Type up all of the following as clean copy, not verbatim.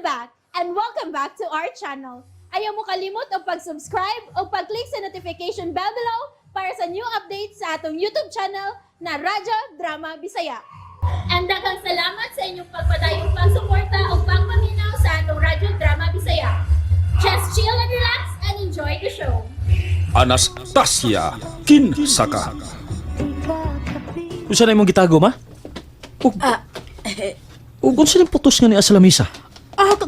back and welcome back to our channel. Ayaw mo kalimot o pag-subscribe o pag-click sa notification bell below para sa new updates sa atong YouTube channel na Radyo Drama Bisaya. And daghang salamat sa inyong pagpadayong pagsuporta o pagpaminaw sa atong Radyo Drama Bisaya. Just chill and relax and enjoy the show. Anastasia Kinsaka. Unsa na imong gitago, ma? Ug unsa ning putos nga niya sa lamisa?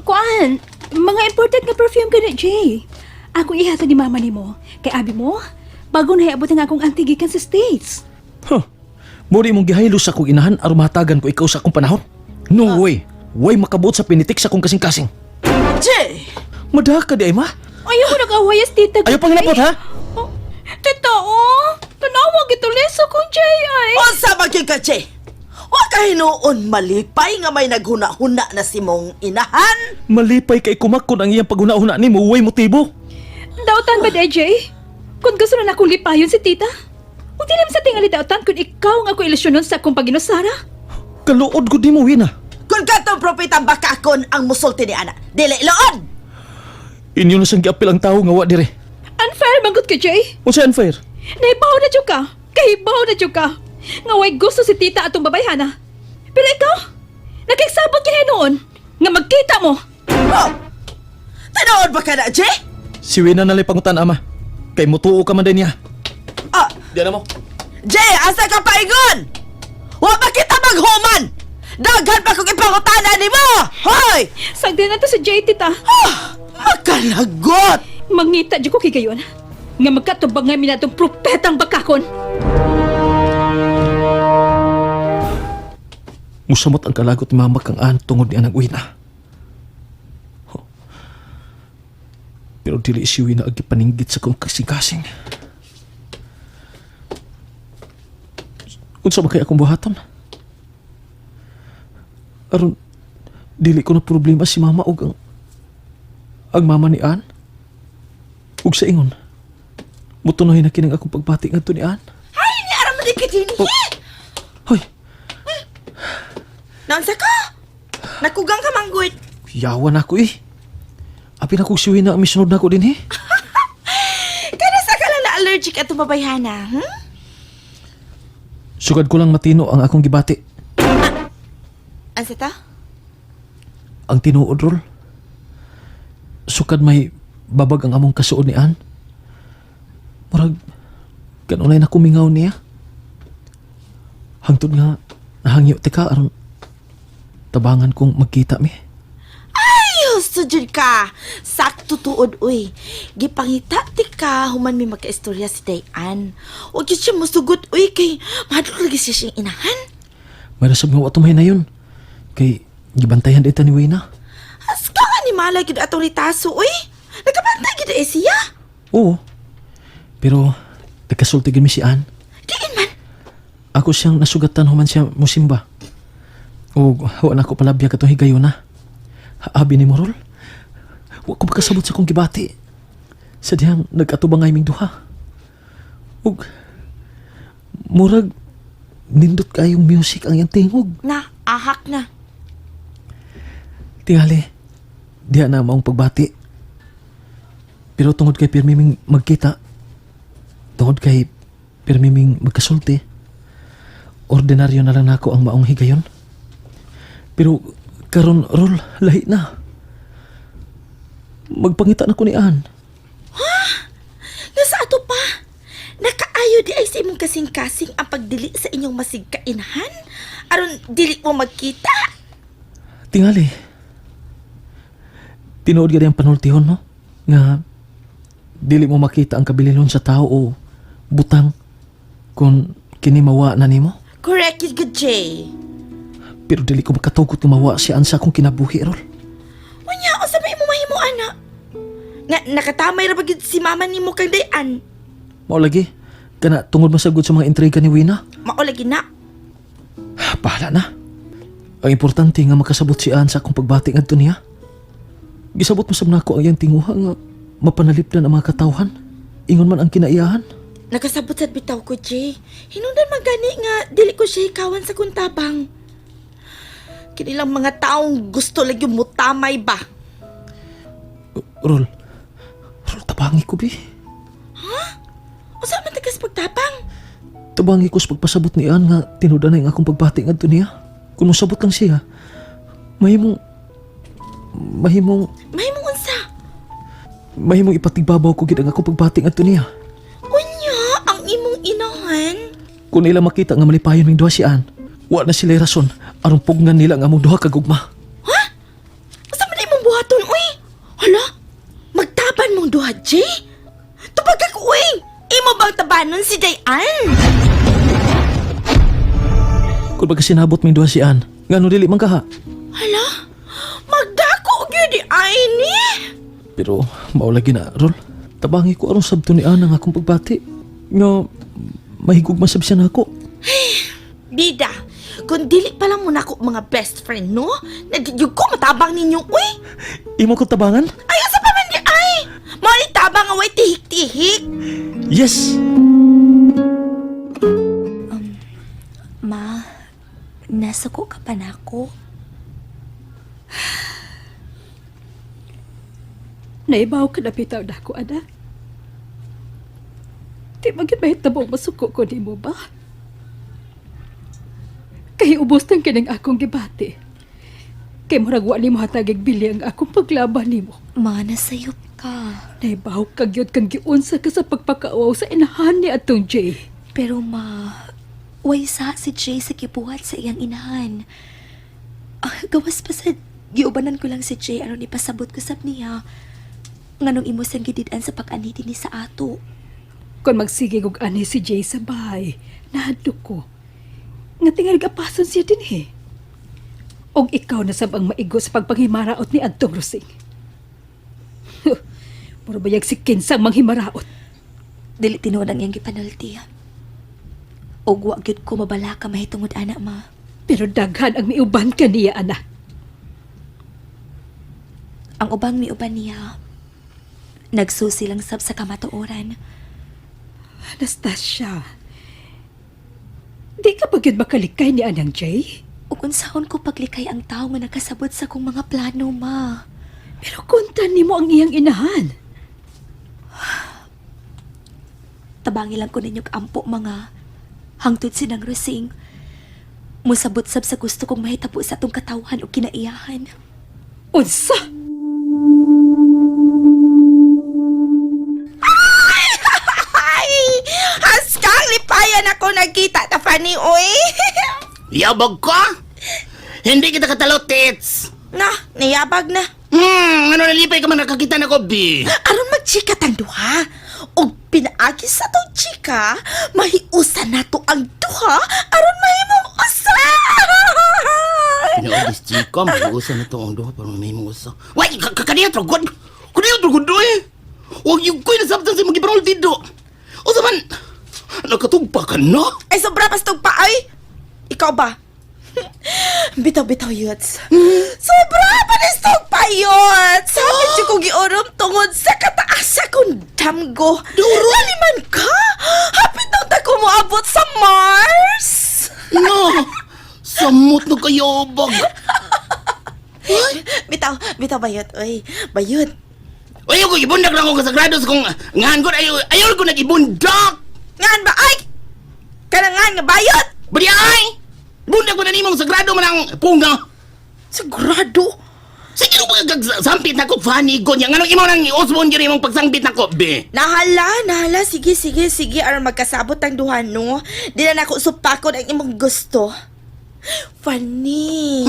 Kuan, mga important nga perfume ka na, Jay. Ako ihatag ni mama nimo. Kay abi mo, bago na iabot ang akong auntie gikan sa States. Huh. Mori mong gihaylo sa akong inahan aron mahatagan ko ikaw sa akong panahon? No way. Way makabot sa pinitik sa akong kasing-kasing. Jay! Madaha ka di ay, ma? Ayaw ko nag-awayas, tita. Ayaw pang hinapot, ha? Oh, tita, tanawag ito leso kong Jay ay. O sa bagay ka, Jay! Wa ka hinuon malipay nga may naghuna-huna na si mong inahan? Malipay kay kumakon ang iyang paghuna-huna ni mo, way motibo. Dautan ba, Jay? Kung gusto na akong lipayon si tita, kung di naman sa tingali dautan kung ikaw nga ako ilusyonon sa akong paginusara. Kaluod ko di mo, Wina. Kung katong propitang bakakon ang musulti ni Ana, dili ilood! Inyo na siyang giapil ang tao nga wa dire. Unfair manggut ka, Jay. Unsa unfair? Naibaw na dyan ka. Kahibaw na dyan ka. Nga way gusto si tita atong babayhana. Pero ikaw, nakiksabot ka noon nga magkita mo. Oh! Tanood ba ka na, Jay? Si Wina nalay pangutan, ama. Kay mutuo ka man din niya. Ah! Diyan na mo. Jay, asa ka paingon? Wa ba kita maghuman? Daghan pa kong ipangutanan ni mo! Hoy! Sagdi na to si Jay, tita. Ah! Makalagot! Mangita dyan ko kay gayon. Nga magkatubang nga minatong propetang bakakon. Musamot ang kalagot ni mama kang an tungod niya ng Wina. Huh. Pero dili si Wina agi paninggit sa kong kasing-kasing. Unsa ba kaya akong buhaton? Aron, dili ko na problema si mama ug ang mama ni Ann. Ug sa ingon, mutunoy na kining akong pagbati ngadto ni Ann. Ay, ni aram na din Oh. Hoy, Nansa ka? Nakugang ka manggod. yawan ako eh. Apin ako si Wina ang misunod na ako din eh. Kada sa ka lang na allergic at babayhana, hmm? Sugad ko lang matino ang akong gibati. Ansa ta? Ang tinuod, Rol. Sukad may babag ang among kasuod ni Ann. Murag, kanunay na kumingaw niya. Hangtod nga, nahangyo tika aron tabangan kong magkita mi. Ayos, sujud ka. Sakto tuod, uy. Gipangita ti ka, human may magka-istorya si Dayan. Huwag yun siya musugot, uy, kay madulog lagi siya siyang inahan. May rasab nga watumay na yun. Kay, gibantayan dito ni Wina. As ka nga ni Malay gid atong ritaso, uy. Nagkabantay gid siya. Oo. Pero, nagkasulti mi si Ann. Diin man. Ako siyang nasugatan human siya musimba. O, hawa ko palabya katong higayon na. Abi ni Morol. Wa ko makasabot sa kong gibati. Sadyang nag-atubang nga iming duha. Ug, murag, nindot kayong music ang iyang tingog. Na, ahak na. Tingali, diha na maong pagbati. Pero tungod kay pirmiming magkita, tungod kay pirmiming magkasulti, ordinaryo na lang nako ang maong higayon. Pero karon, Rol, lahi na. Magpangita na ko ni Ann. Nga sa ato pa, nakaayo di ay sa imong kasing-kasing ang pagdili sa inyong masigkainahan? Aron dili mo magkita? Tingali, tinuod ka ang panultihon, no? Nga, dili mo makita ang kabililon sa tao o butang kung kinimawa na nimo. Correct yun, good Jay. Pero dili ko makatugot nga mawa si Ann sa akong kinabuhi, Rol. Unya, o sabay mo mahimo, ana. Nga, nakatamay ra ba gid si mama ni mo kang Dayan? Mao lagi, kana tungod masagod sa mga intriga ni Wina. Maulagi na. Bahala na. Ang importante nga makasabot si Ann sa akong pagbati ngadto niya. Gisabot mo sab nako ang iyang tinguha nga mapanalipdan ang mga katawhan. Ingon man ang kinaiyahan. Nakasabot sa bitaw ko, Jay. Hinundan magani nga dili ko siya ikawan sa kuntabang. Kinilang mga taong gusto lang yung mutamay ba? Rol, tabangi ko, bi. O saan man tagas pagtapang? Tabangi ko sa pagpasabot ni Ann nga tinuda na yung akong pagbati nga niya. Kung masabot lang siya, mahimong May mong unsa. ipatigbabaw ko gid ang akong pagbati nga niya. Unya, ang imong inahan. Kung nila makita nga malipayon ng duha si Ann, wa na sila rason aron pugngan nila nga among duha ka gugma. Ha? Asa man imong buhaton, uy? Hala? Magtaban mong duha, Jay? Tubag ako, uy! Imo bang tabanon si Dayan? Kung baga sinabot may duha si Ann, ngano dili man kaha. Hala? Magdako gyud di ay ni. Pero maulagi na, Rol. Tabangi ko aron sabto ni Ann ang akong pagbati. Nga mahigugma sab siya nako. Bida, kung dili pa lang mo na ako mga best friend, no? Nagyug ko matabang ninyo, uy! Imo ko tabangan? Ayaw sa paman di ay! Mao tabang away tihik-tihik! Yes! Ma, nasuko ka pa na ako. Naibaw ka na bitaw na ako, anak. Di maging mahitabong masuko ko ni mo ba? Kaya ubos ng kinang akong gibati. Kaya maragwa ni mo hatagig bili ang akong paglaban ni mo. Ma, nasayop ka. Naibaw kag yun kang giunsa ka sa pagpakaawaw sa inahan ni atong Jay. Pero ma, way sa si Jay sa kibuhat sa iyang inahan. Gawas pa sa giubanan ko lang si Jay aron ipasabot ko sab niya. Nganong imo sang gididan sa pag-ani dinhi sa ato. Kung magsigig og ani si Jay sa bahay, nahadlok ko. Nga tingal gapason siya din eh. Og ikaw na sab ang maigo sa pagpanghimaraot ni Antong Rosing. Puro bayag si Kinsang manghimaraot. Dili tinuod ang iyang gipanulti. Og wa gyud ko mabala ka mahitungod ana, ma. Pero daghan ang miuban ka niya, anak. Ang ubang miuban niya, nagsusi lang sab sa kamatuoran. Anastasia, di ka ba yun makalikay ni Anang Jay? Ug unsahon ko paglikay ang tao nga nakasabot sa kong mga plano, ma. Pero kuntan ni mo ang iyang inahan. Tabangi lang ko ninyog ampo, mga hangtod sinang Rosing. Musabot sab sa gusto kong mahitabo sa atong katawhan o kinaiyahan. Unsa? Ay! Haskang lipayan ako nagkita ta Fanny, uy! Yabag ka? Hindi kita katalo, tits. Niyabag na. Ano nalipay ka man nakakita na ko, bi? Aron magchika tang duha. Og pinaagi sa tong chika, mahiusan na to ang duha aron mahimong usa. Pinaagis, chika, mag-uusan na ito ang duha para may mga usa. Wait, kaniya tragod. Kaniya tragod do eh. Huwag yung ko'y nasabtan sa mag-ibarol dito. O saman, nakatugpa ka na? Ay, sobra pa sa pa, ay! Ikaw ba? Bitaw-bitaw, Yuts. Sobra pa na sa pa, Yuts! Sabi siya kong giurom tungod sa kataasa kong damgo. Laliman ka? Hapit nang tako mo abot sa Mars! No, samot na kayo, bag. Bitaw, Bayot. Uy, Bayot. Ayaw ko, ibundak lang ako kasagrado sa kong ngahan ko. Ayaw ko nag-ibundak. Ngan ba, ay? Kanangan nga, Bayot! Badi ay! Bundak ko na nimong sagrado man ang punga. Sigurado? Sige mo pagsampit na ko, Fanny, gonya. Anong imaw nang i-osbon yun imong pagsangpit na ko, be? Nahala. Sige. Aron magkasabot ang duha, no? Di na ako supakon ang imong gusto. Fanny.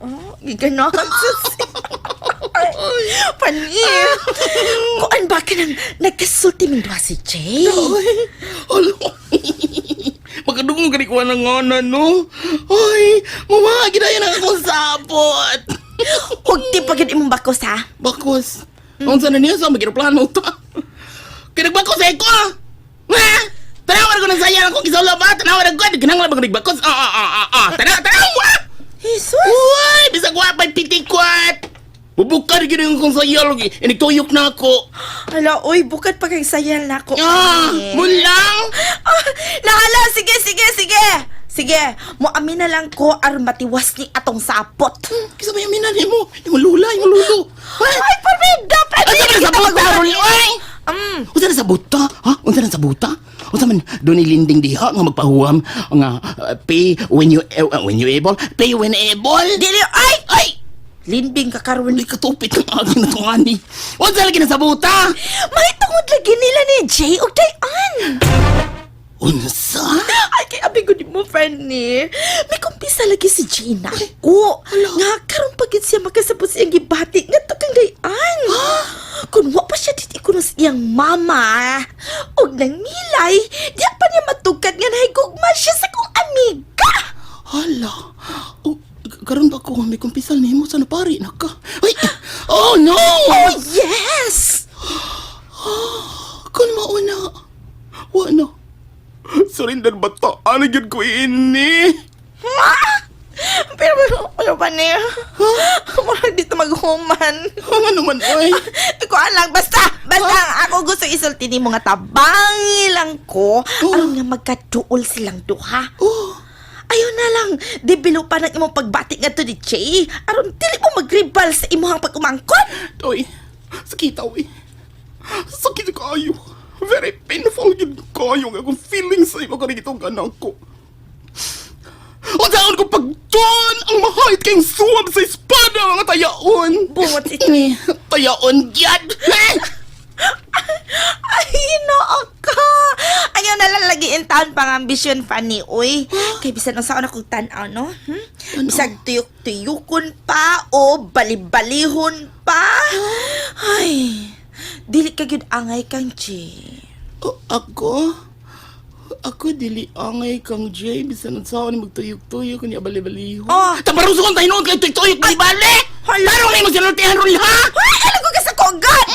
Oh, giganahan sus. Fanny. Kuan ba ka nang nagkasulti mong duha si Jay? Alo. Magkadungong ka ni kuha ng nganan, no? Ay, mamagi na yan ang akong sapot. Huwag di pagin imong bakos, ha? Bakos. Ang sana niya sa magkiraplano ta. Kinagbakos eh ko. Ha? Tanawar ko ng sayang akong kisala ba? Tanawar ako. Ganang lang nagbakos. Tanawa. Jesus. Uy, bisag wapay pitikwat. Bubukar gini kong sayal. Inigtuyok na ako. Hala, uy, bukad pa kay sayal na ako. Mulang. Nahala, sige. Sige, mo amin na lang ko aron matiwas ni atong sapot. Kisa may aminan mo. Yung lula, yung lulo. Ay, parbida! Unsa man sa buta, Rol, oy? Unsa na sa buta? Ha? Unsa na sa buta? Unsa man doon ilinding diha nga magpahuwam nga pay when you able, pay when able. Dili, ay! Ay! Linding ka karon. Wala katupit ng agang na tungani. Unsa lagi na sa buta? May tungod lagi nila ni Jay o Dayan. Unsa? Ay, kay abi ko di mo, friend ni. May kumpisa lagi si Gina. O, nga karon pagit siya makasabot siyang gibati nga to kang Dayan. Kung wa pa siya diti ko sa iyang mama. Og nang milay, di pa niya matugkad nga nahigugma siya sa kong amiga. Hala. Oh, karon ba ko may kumpisal nimo sa napari na ka? Ay! Oh no! Oh, yes! Kun mauna. Wa na. Surrender ba ta? Ano yun ko ini? Pero ano ba niya? Murag dito maghuman. Ang ano man, oy? Iko lang, basta ang ako gusto isulti ni mga tabangi lang ko. Aron nga magkaduol silang duha. Oh. Ayaw na lang, debilo pa ng imong pagbati nga to ni Jay. Aron dili mo magribal sa imuhang pag-umangkon. Toy, sakit oy. Sakit kayo. Very painful yun kayo nga akong feeling sa iyo kanig itong anak ko. O saan ko pagtuan ang mahait kayong suwab sa espada mga tayaon. Bungot ito. Tayaon yan. Ay, noo ka. Ayaw na lang lagi in town pang ambisyon, Fanny. Uy, kay bisan ang saan akong tanaw, no? Bisag tuyok-tuyukon pa o balibalihon pa. Ay, dili ka gyud angay kang Jay. Ako dili angay kang Jay bisan ang saan ni magtuyok-tuyok kanya bali-baliho. Oh. Taparuso kong tayo noon kayo tuyok-tuyok bali-bali. Larong na yung magsinultihan ron ha. Ay, alam ko ka sa kogat!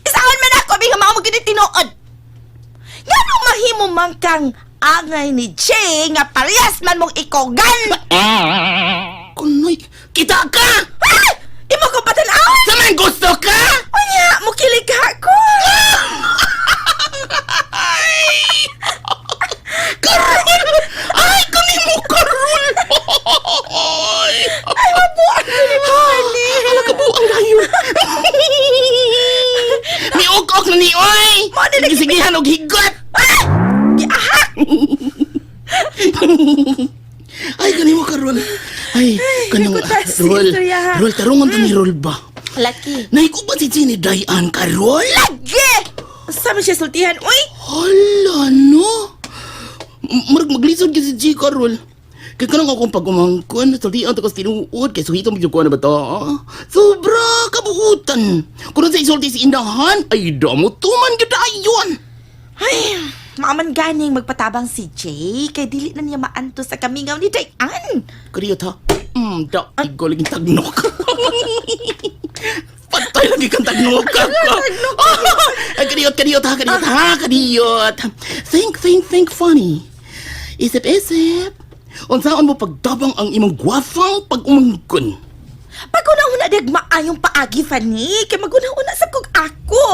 Isahan man ako, biga mga magiging tinuod. Nga nung mahimo man kang angay ni Jay nga parehas man mong ikogan. Kunoy, kita ka! Ay! Imo ko patanaw! Sa man gusto ka? Unya, mukilig ka ako! Karol! Ay, kami mo, Karol! Ay, mabuang ko ni mo, Fanny! Hala ka buang layo! Niog-og na ni Oy! Mo, di Gisigihan og higot! Ah! Giahak! Ay, kani mo, Karol! Ay, kanang nakutas, Rol. istorya. Rol, tarungan to ni Rol ba? Laki. Naiko ba si Jenny Dayan, Karol? Lagi! Saan mo siya sultihan? Uy! Hala, no? Marag maglisod ka si G, Karol. Kaya kanang akong pagkumangkon, sultihan to kas tinuod, kaya suhito mo yung kuha na ba ta? Sobra kabuutan. Kung sa isulti si Indahan, ay damo tuman ka dayon. Ay, maaman ganing magpatabang si Jay, kay dili na niya maanto sa kamingaw ni Dayan. Kariyot ha? Da, igo lagi tagnok. Patay lagi kang tagnok ka. Ay, kariyot ha. Think funny. Isip. Unsaon mo pagtabang ang imong gwafang pag-umangkon? Pag-una-una dag maayong paagi, Fanny, kay mag-una-una sa kog ako.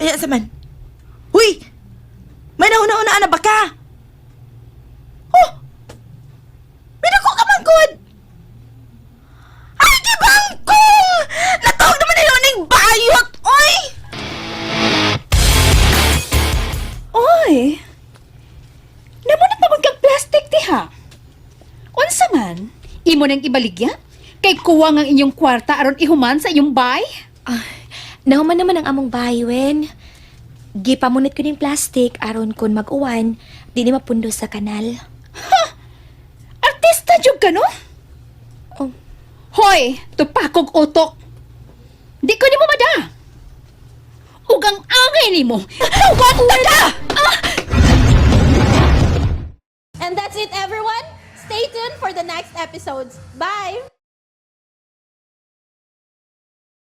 Ayan sa man. Huy! May nauna-una na ba ka? Oh! May nako ka manggod! Ay, gibangkong! Natawag naman na yun ng bayot, oy! Oy! Namunat naman kang plastic, tiha. Unsa man? Imo nang ibaligya? Kay kuwang ang inyong kwarta aron ihuman sa inyong bay? Nahuman naman ang among baywen. Gipamunit ko ning plastic aron kun mag-uwan, di ni mapundo sa kanal. Artista jud ka, no? Oh. Hoy, tupakog utok. Di ko ni mo mada. Ug ang angay nimo. Tawad na ka! And that's it, everyone. Stay tuned for the next episodes. Bye!